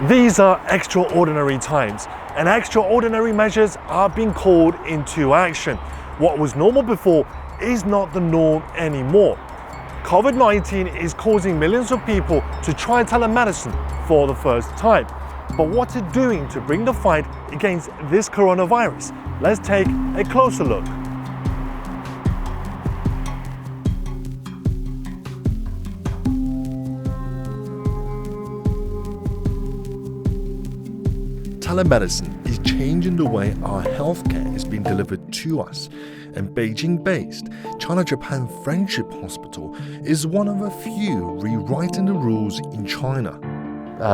These are extraordinary times, and extraordinary measures are being called into action. What was normal before is not the norm anymore. COVID-19 is causing millions of people to try telemedicine for the first time. But what's it doing to bring the fight against this coronavirus? Let's take a closer look. Telemedicine is changing the way our healthcare is being delivered to us, and Beijing-based China-Japan Friendship Hospital is one of a few rewriting the rules in China.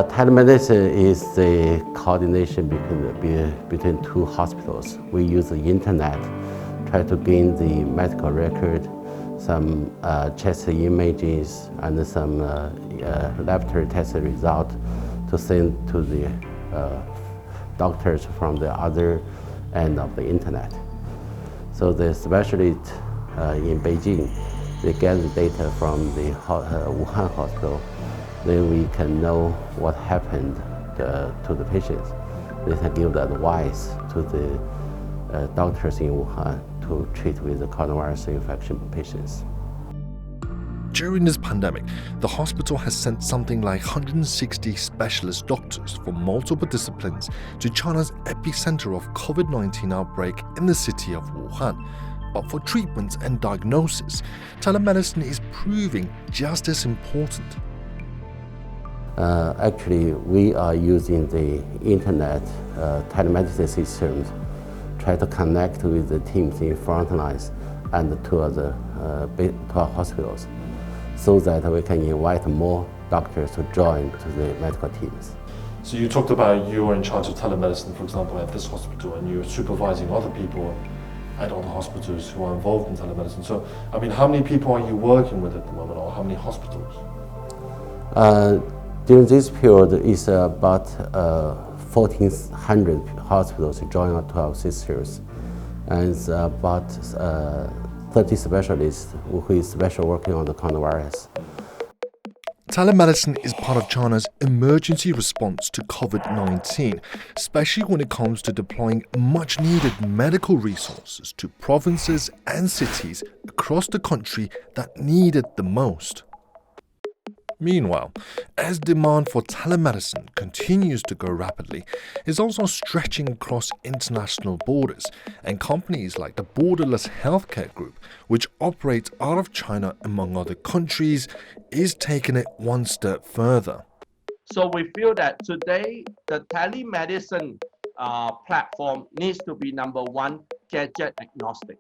Telemedicine is the coordination between two hospitals. We use the internet, try to gain the medical record, some chest images, and some laboratory test result to send to the doctors from the other end of the internet. So the specialists in Beijing, they get the data from the Wuhan hospital. Then we can know what happened to the patients. They can give the advice to the doctors in Wuhan to treat with the coronavirus infection patients. During this pandemic, the hospital has sent something like 160 specialist doctors from multiple disciplines to China's epicenter of COVID-19 outbreak in the city of Wuhan. But for treatment and diagnosis, telemedicine is proving just as important. Actually, we are using the internet telemedicine systems, try to connect with the teams in front lines and to our hospitals, so that we can invite more doctors to join to the medical teams. So you talked about you are in charge of telemedicine, for example, at this hospital, and you're supervising other people at other hospitals who are involved in telemedicine. So, I mean, how many people are you working with at the moment, or how many hospitals? During this period, it's about 1,400 hospitals join our 12 sisters, and it's about 30 specialists who is special working on the coronavirus. Telemedicine is part of China's emergency response to COVID-19, especially when it comes to deploying much-needed medical resources to provinces and cities across the country that need it the most. Meanwhile, as demand for telemedicine continues to grow rapidly, it's also stretching across international borders, and companies like the Borderless Healthcare Group, which operates out of China among other countries, is taking it one step further. So we feel that today the telemedicine platform needs to be number one, gadget agnostic.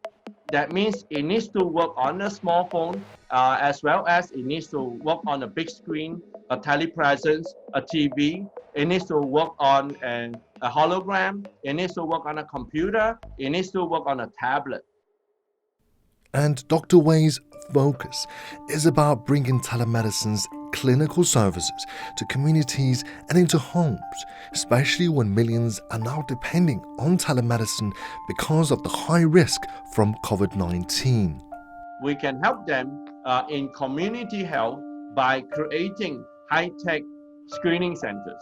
That means it needs to work on a smartphone as well as it needs to work on a big screen, a telepresence, a TV. It needs to work on a hologram. It needs to work on a computer. It needs to work on a tablet. And Dr. Wei's focus is about bringing telemedicine's clinical services to communities and into homes, especially when millions are now depending on telemedicine because of the high risk from COVID-19. We can help them in community health by creating high-tech screening centers,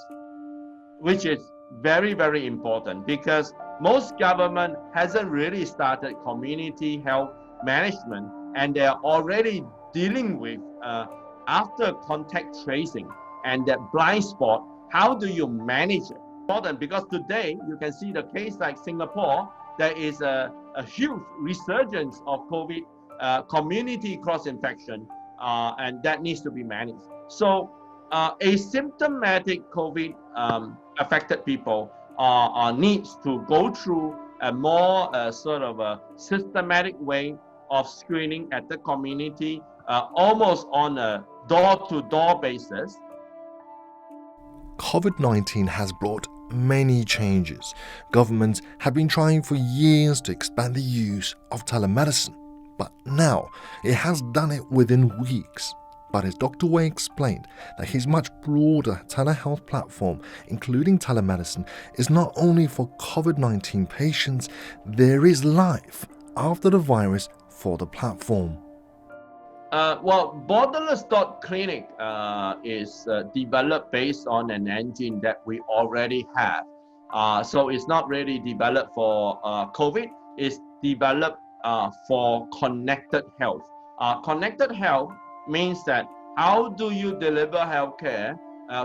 which is very, very important because most government hasn't really started community health management, and they're already dealing with after contact tracing and that blind spot. How do you manage it? Important because today you can see the case like Singapore, there is a huge resurgence of COVID community cross-infection, and that needs to be managed. So asymptomatic COVID affected people needs to go through a more sort of a systematic way of screening at the community, almost on a door-to-door basis. COVID-19 has brought many changes. Governments have been trying for years to expand the use of telemedicine, but now it has done it within weeks. But as Dr. Wei explained, that his much broader telehealth platform, including telemedicine, is not only for COVID-19 patients, there is life after the virus for the platform. Borderless Clinic is developed based on an engine that we already have. So it's not really developed for COVID. It's developed for connected health. Connected health means that how do you deliver healthcare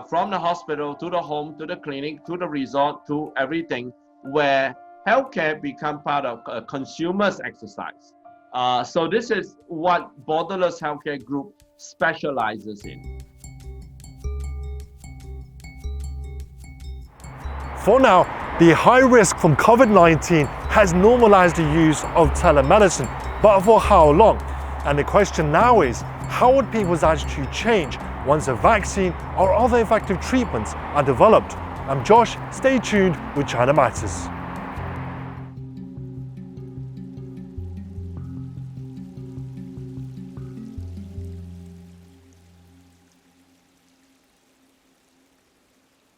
from the hospital to the home, to the clinic, to the resort, to everything, where healthcare become part of a consumer's exercise. So this is what Borderless Healthcare Group specializes in. For now, the high risk from COVID-19 has normalized the use of telemedicine, but for how long? And the question now is, how would people's attitude change once a vaccine or other effective treatments are developed? I'm Josh, stay tuned with China Matters.